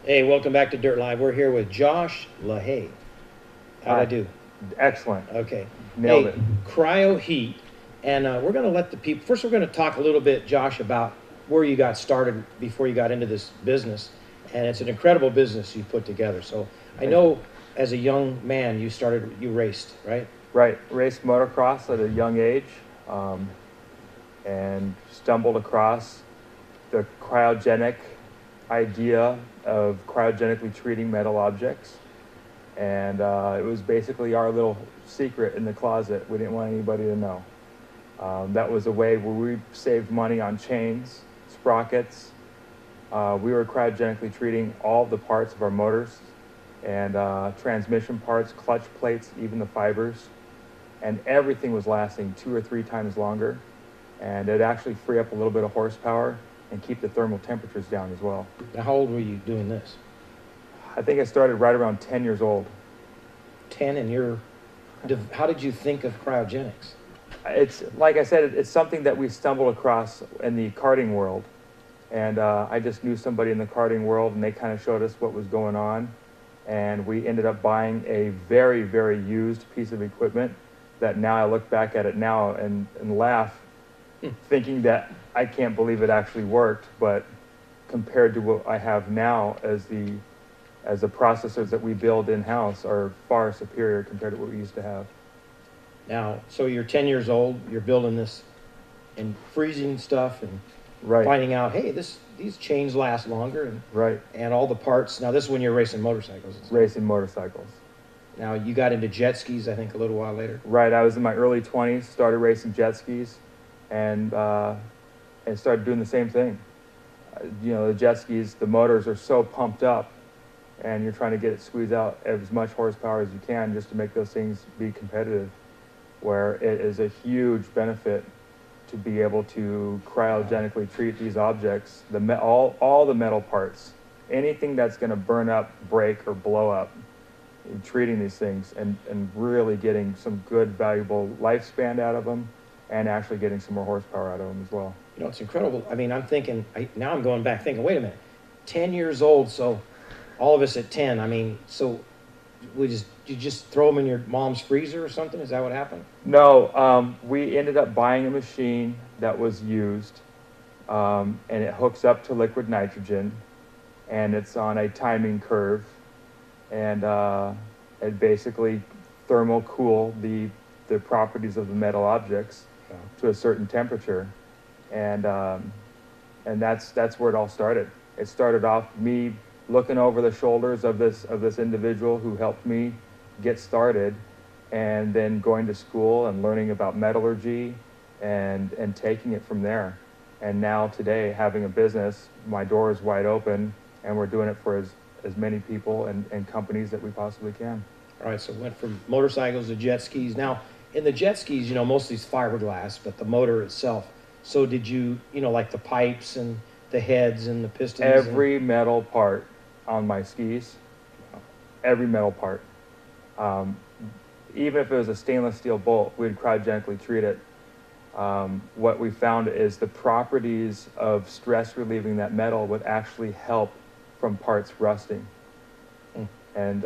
Hey, welcome back to Dirt Live. We're here with Josh Lahaye. How'd I do? Excellent. Okay. Nailed Hey, it. CryoHeat. And we're going to let the people, first, we're going to talk a little bit, Josh, about where you got started before you got into this business. And it's an incredible business you put together. So I know as a young man, you raced, right? Right. Raced motocross at a young age, and stumbled across the cryogenic idea of cryogenically treating metal objects. And it was basically our little secret in the closet. We didn't want anybody to know. That was a way where we saved money on chains, sprockets. We were cryogenically treating all the parts of our motors and transmission parts, clutch plates, even the fibers. And everything was lasting 2 or 3 times longer. And it actually free up a little bit of horsepower and keep the thermal temperatures down as well. Now, how old were you doing this? I think I started right around 10 years old. 10, and how did you think of cryogenics? It's, like I said, it's something that we stumbled across in the karting world. And I just knew somebody in the karting world, and they kind of showed us what was going on. And we ended up buying a very, very used piece of equipment that now I look back at it now and laugh, thinking that I can't believe it actually worked. But compared to what I have now, as the processors that we build in-house are far superior compared to what we used to have. Now, so you're 10 years old, you're building this and freezing stuff and Right. finding out, hey, these chains last longer, and Right. and all the parts. Now, this is when you're racing motorcycles. And stuff. Racing motorcycles. Now, you got into jet skis, I think, a little while later. Right. I was in my early 20s, started racing jet skis, and started doing the same thing. You know, the jet skis, the motors are so pumped up, and you're trying to get it squeezed out as much horsepower as you can just to make those things be competitive, where it is a huge benefit to be able to cryogenically treat these objects, all the metal parts, anything that's going to burn up, break, or blow up, in treating these things and really getting some good, valuable lifespan out of them, and actually getting some more horsepower out of them as well. You know, it's incredible. I mean, I'm thinking, now I'm going back thinking, wait a minute, 10 years old, so all of us at 10, I mean, so you just throw them in your mom's freezer or something? Is that what happened? No, we ended up buying a machine that was used, and it hooks up to liquid nitrogen, and it's on a timing curve, and it basically thermal cool the properties of the metal objects to a certain temperature, and that's where it all started. It started off me looking over the shoulders of this individual who helped me get started, and then going to school and learning about metallurgy and taking it from there. And now today, having a business, my door is wide open, and we're doing it for as many people and companies that we possibly can. All right, so it went from motorcycles to jet skis. Now, in the jet skis, you know, most of these fiberglass, but the motor itself. So did you know, like the pipes and the heads and the pistons? Every metal part on my skis, every metal part. Even if it was a stainless steel bolt, we'd cryogenically treat it. What we found is the properties of stress relieving that metal would actually help from parts rusting. And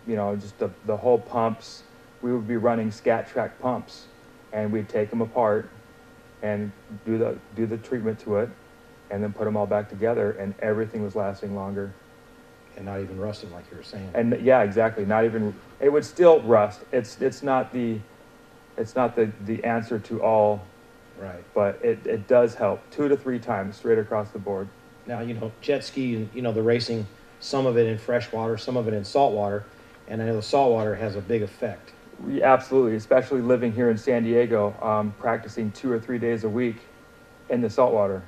you know, just the whole pumps, we would be running scat track pumps, and we'd take them apart and do the treatment to it, and then put them all back together, and everything was lasting longer. And not even rusting, like you were saying. And yeah, exactly. Not even, it would still rust. It's not the answer to all. Right. But it does help 2 to 3 times straight across the board. Now, you know, jet ski, you know, the racing, some of it in fresh water, some of it in salt water, and I know the salt water has a big effect. Absolutely, especially living here in San Diego, practicing 2 or 3 days a week in the salt water.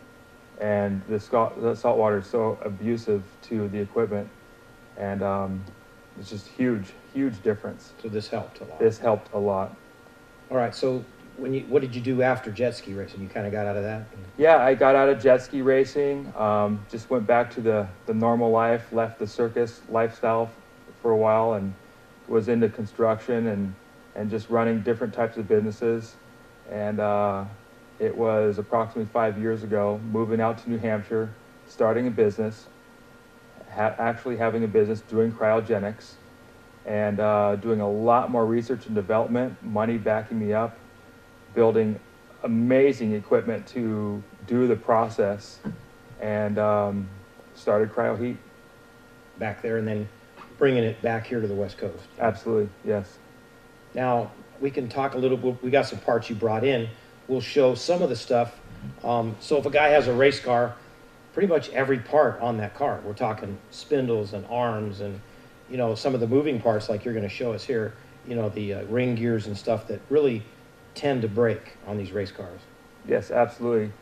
And the salt water is so abusive to the equipment. And it's just huge difference. So this helped a lot. This helped a lot. All right, so what did you do after jet ski racing? You kind of got out of that? Yeah, I got out of jet ski racing, just went back to the normal life, left the circus lifestyle for a while, and was into construction and just running different types of businesses. And it was approximately 5 years ago, moving out to New Hampshire, starting a business, actually having a business doing cryogenics and doing a lot more research and development, money backing me up, building amazing equipment to do the process, and started CryoHeat. Back there, and then bringing it back here to the West Coast. Absolutely, yes. Now, we can talk a little bit, we got some parts you brought in. We'll show some of the stuff. So if a guy has a race car, pretty much every part on that car, we're talking spindles and arms and, you know, some of the moving parts like you're going to show us here, you know, the ring gears and stuff that really tend to break on these race cars. Yes, absolutely.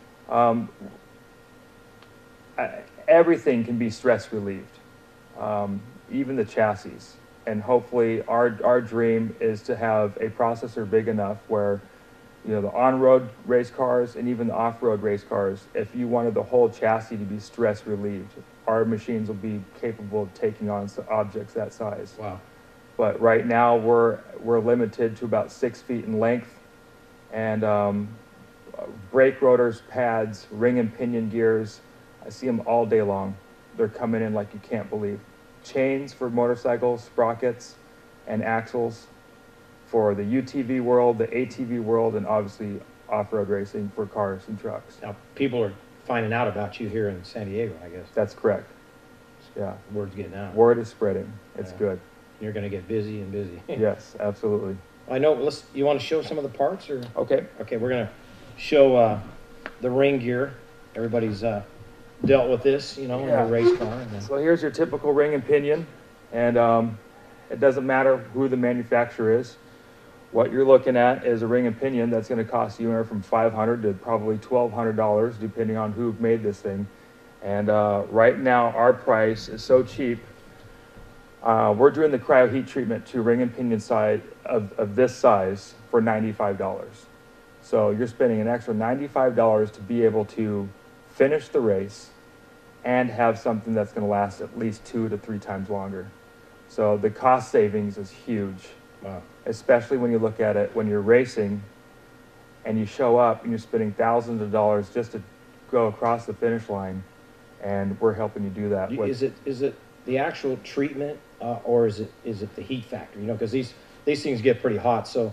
Everything can be stress relieved, even the chassis. And hopefully our dream is to have a processor big enough where, you know, the on-road race cars and even the off-road race cars, if you wanted the whole chassis to be stress relieved, our machines will be capable of taking on objects that size. Wow. But right now we're limited to about 6 feet in length, and brake rotors, pads, ring and pinion gears, I see them all day long. They're coming in like you can't believe. Chains for motorcycles, sprockets, and axles for the UTV world, the ATV world, and obviously off-road racing for cars and trucks. Now, people are finding out about you here in San Diego, I guess. That's correct. Yeah. Word's getting out. Word is spreading. It's Yeah. good. You're going to get busy and busy. Yes, absolutely. I know. You want to show some of the parts, or? Okay. Okay, we're going to show the ring gear. Everybody's dealt with this, you know, in a race car. And So here's your typical ring and pinion, and it doesn't matter who the manufacturer is. What you're looking at is a ring and pinion that's going to cost you anywhere from $500 to probably $1,200, depending on who made this thing. And right now, our price is so cheap. We're doing the CryoHeat treatment to ring and pinion side of this size for $95. So you're spending an extra $95 to be able to finish the race and have something that's going to last at least 2 to 3 times longer. So the cost savings is huge. wow. Especially when you look at it when you're racing and you show up and you're spending thousands of dollars just to go across the finish line, and we're helping you do that. Is it the actual treatment, or is it the heat factor? You know, because these things get pretty hot. So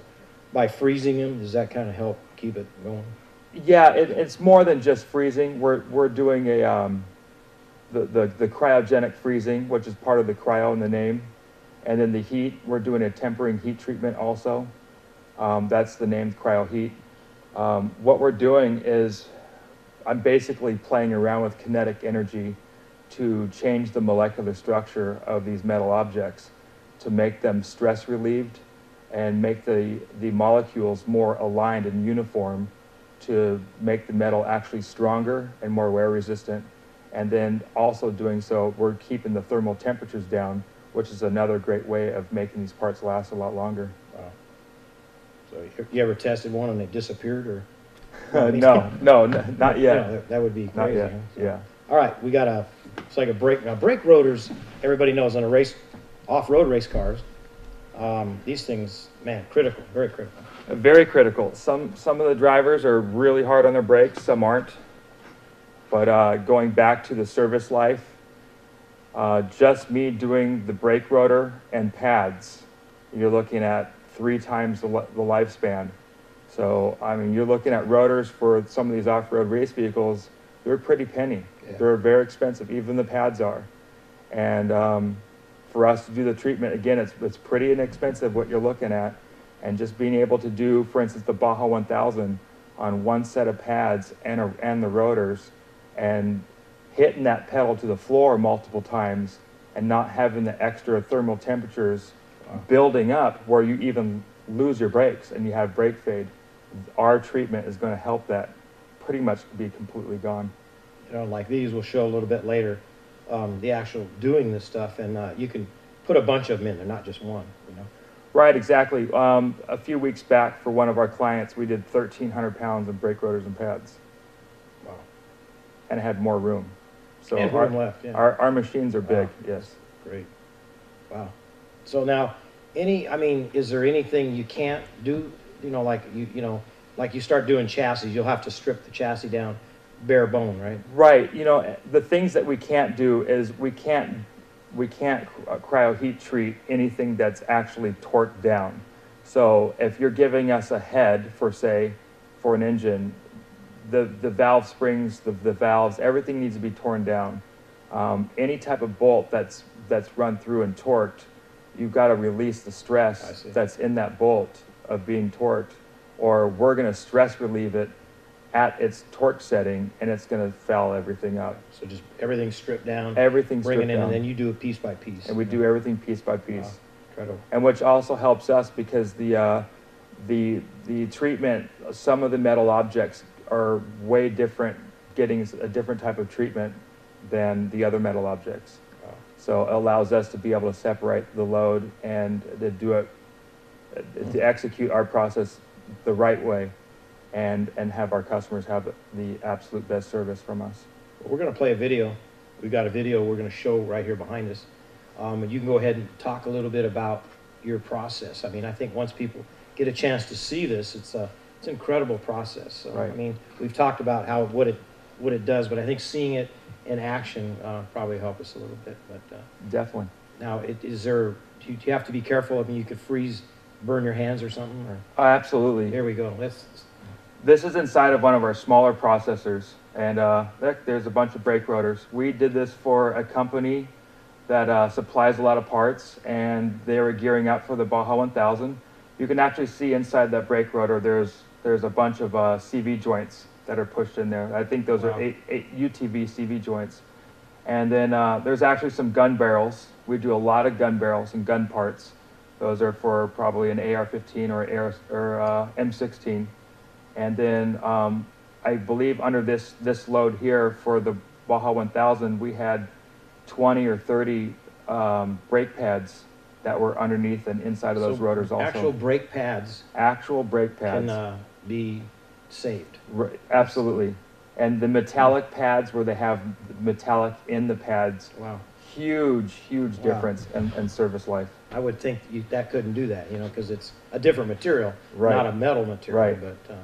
by freezing them, does that kind of help keep it going? Yeah, it's more than just freezing. We're doing the cryogenic freezing, which is part of the cryo in the name. And then the heat, we're doing a tempering heat treatment also. That's the name, CryoHeat. What we're doing is I'm basically playing around with kinetic energy to change the molecular structure of these metal objects to make them stress relieved and make the molecules more aligned and uniform to make the metal actually stronger and more wear resistant. And then also doing so, we're keeping the thermal temperatures down, which is another great way of making these parts last a lot longer. Wow. So you ever tested one and they disappeared, or? No, not yet. No, that would be Not crazy. yet. Huh? So, Yeah. all right, we got it's like a brake. Now, brake rotors, everybody knows on off-road race cars, these things, man, critical, very critical. Very critical. Some of the drivers are really hard on their brakes, some aren't. But going back to the service life, just me doing the brake rotor and pads, you're looking at 3 times the lifespan. So, I mean, you're looking at rotors for some of these off-road race vehicles, they're pretty penny. Yeah. They're very expensive, even the pads are. And for us to do the treatment, again, it's pretty inexpensive what you're looking at. And just being able to do, for instance, the Baja 1000 on one set of pads and the rotors, and hitting that pedal to the floor multiple times and not having the extra thermal temperatures building up where you even lose your brakes and you have brake fade. Our treatment is going to help that pretty much be completely gone. You know, like these, we'll show a little bit later, the actual doing this stuff, and you can put a bunch of them in there, not just one, you know. Right, exactly. A few weeks back for one of our clients, we did 1,300 pounds of brake rotors and pads. Wow. And it had more room. So And room left, yeah. Our machines are big, Wow. yes. Great. Wow. So now, is there anything you can't do? You know, like like you start doing chassis, you'll have to strip the chassis down bare bone, right? Right. You know, the things that we can't do is we can't we can't cryo heat treat anything that's actually torqued down. So if you're giving us a head for, say, for an engine, the valve springs, the valves, everything needs to be torn down. Any type of bolt that's run through and torqued, you've got to release the stress that's in that bolt of being torqued, or we're going to stress relieve it at its torque setting, and it's going to foul everything up. So just everything's stripped down. Everything's bring stripped it in, down. and then you do it piece by piece. And we do everything piece by piece. Wow. Incredible. And which also helps us because the treatment, some of the metal objects are way different, getting a different type of treatment than the other metal objects. Wow. So it allows us to be able to separate the load and to do it, to execute our process the right way, and have our customers have the absolute best service from us. We're going to play a video. We've got a video we're going to show right here behind us. And you can go ahead and talk a little bit about your process. I mean, I think once people get a chance to see this, it's an incredible process. So, Right. I mean, we've talked about what it does, but I think seeing it in action probably help us a little bit. But Definitely. now, do you have to be careful? I mean, you could burn your hands or something. Or? Oh, absolutely. Here we go. This is inside of one of our smaller processors, and there's a bunch of brake rotors. We did this for a company that supplies a lot of parts, and they were gearing up for the Baja 1000. You can actually see inside that brake rotor, there's a bunch of CV joints that are pushed in there. I think those are eight UTV CV joints. And then there's actually some gun barrels. We do a lot of gun barrels and gun parts. Those are for probably an AR-15 or M16. And then I believe under this load here for the Baja 1000, we had 20 or 30 brake pads that were underneath and inside of those rotors also. Actual brake pads. Actual brake pads. Can be saved. Right, absolutely. And the metallic pads where they have metallic in the pads. Wow. Huge difference in service life. I would think that couldn't do that, because it's a different material, Right. not a metal material. Right. But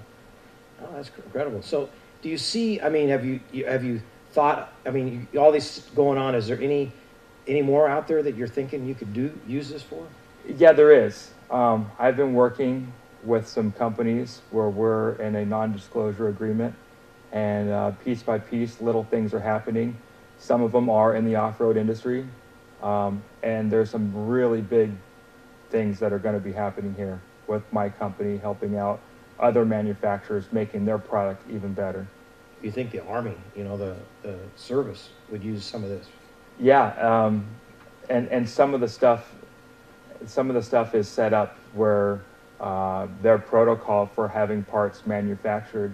oh, that's incredible. So, do you see? I mean, have you thought? I mean, all this going on. Is there any more out there that you're thinking you could use this for? Yeah, there is. I've been working with some companies where we're in a non-disclosure agreement, and piece by piece, little things are happening. Some of them are in the off-road industry, and there's some really big things that are going to be happening here with my company helping out other manufacturers making their product even better. You think the Army, the service would use some of this? Yeah, and some of the stuff is set up where their protocol for having parts manufactured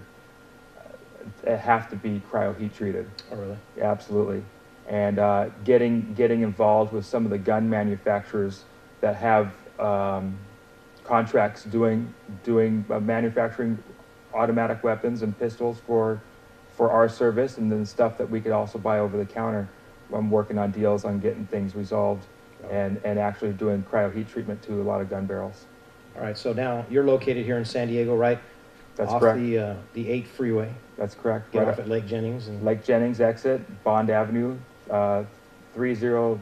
have to be cryo heat treated. Oh, really? Yeah, absolutely. And getting involved with some of the gun manufacturers that have contracts doing manufacturing automatic weapons and pistols for our service, and then stuff that we could also buy over the counter. I'm working on deals on getting things resolved, and actually doing cryo heat treatment to a lot of gun barrels. All right. So now you're located here in San Diego, right? That's off correct. The 8 freeway. That's correct. Get Right off at Lake Jennings and Lake Jennings exit, Bond Avenue, 30.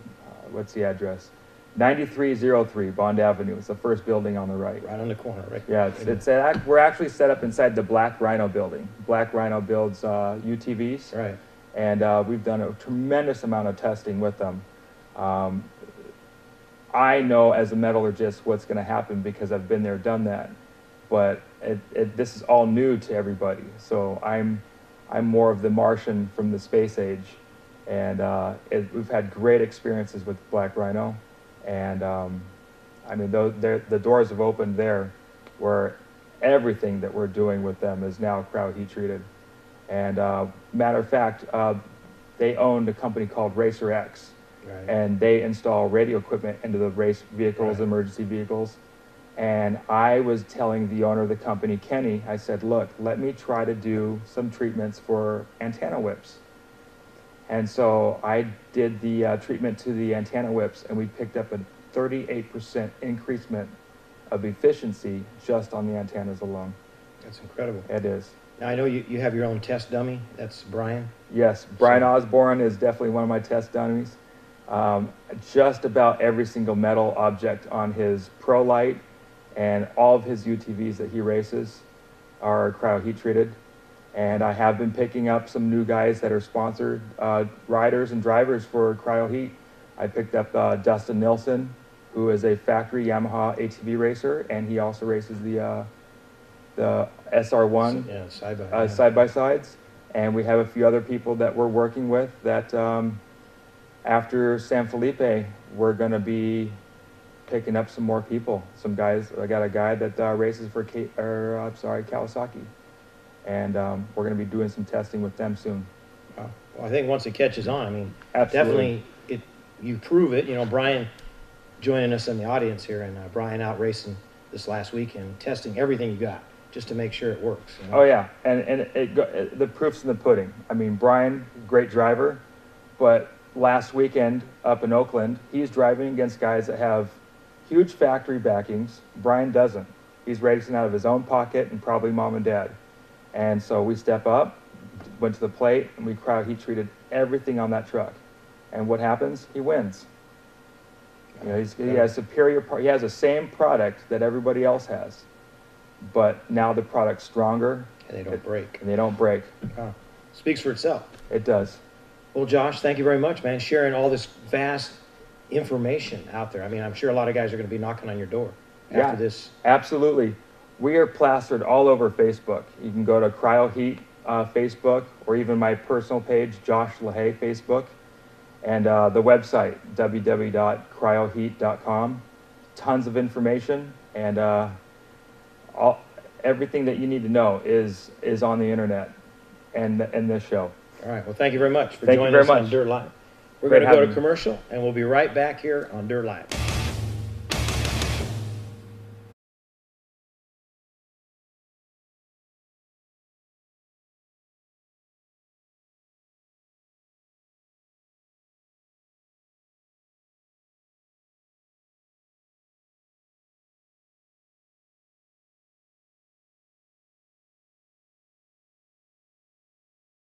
What's the address? 9303 Bond Avenue. It's the first building on the right. right on the corner, right? Yeah, we're actually set up inside the Black Rhino building. Black Rhino builds UTVs, Right. and we've done a tremendous amount of testing with them. I know as a metallurgist what's going to happen because I've been there, done that. But this is all new to everybody. So I'm more of the Martian from the space age, and we've had great experiences with Black Rhino, and I mean the doors have opened there, where everything that we're doing with them is now cryo heat treated. And matter of fact, they owned a company called Racer X. Right. And they install radio equipment into the race vehicles, Right. emergency vehicles. And I was telling the owner of the company, Kenny, I said, look, let me try to do some treatments for antenna whips. And so I did the treatment to the antenna whips, and we picked up a 38% increasement of efficiency just on the antennas alone. That's incredible. It is. Now, I know you have your own test dummy. That's Brian. Yes, Brian Osborne is definitely one of my test dummies. Just about every single metal object on his Pro Light and all of his UTVs that he races are CryoHeat treated. And I have been picking up some new guys that are sponsored riders and drivers for CryoHeat. I picked up Dustin Nilsson, who is a factory Yamaha ATV racer, and he also races the SR1 yeah, side-by-sides. And we have a few other people that we're working with that after San Felipe, we're going to be picking up some more people. Some guys, I got a guy that races for Kawasaki. And we're going to be doing some testing with them soon. Well, I think once it catches on, I mean, Absolutely. definitely you prove it. You know, Brian joining us in the audience here, and Brian out racing this last weekend, testing everything you got just to make sure it works. You know? Oh yeah, and the proof's in the pudding. I mean, Brian, great driver, but last weekend up in Oakland, he's driving against guys that have huge factory backings. Brian doesn't. He's racing out of his own pocket and probably mom and dad. And so we step up, went to the plate, and we CryoHeat treated everything on that truck. And what happens? He wins. You know, he has superior. He has the same product that everybody else has, but now the product's stronger. And they don't break. And they don't break. Speaks for itself. It does. Well, Josh, thank you very much, man, sharing all this vast information out there. I mean, I'm sure a lot of guys are going to be knocking on your door after this. Absolutely. We are plastered all over Facebook. You can go to CryoHeat Facebook, or even my personal page, Josh Lahaye Facebook, and the website, www.cryoheat.com. Tons of information, and everything that you need to know is on the internet and this show. All right. Well, thank you very much for Thank you joining very us on much. DirtLive. We're Great going to go to having me. commercial, and we'll be right back here on DirtLive.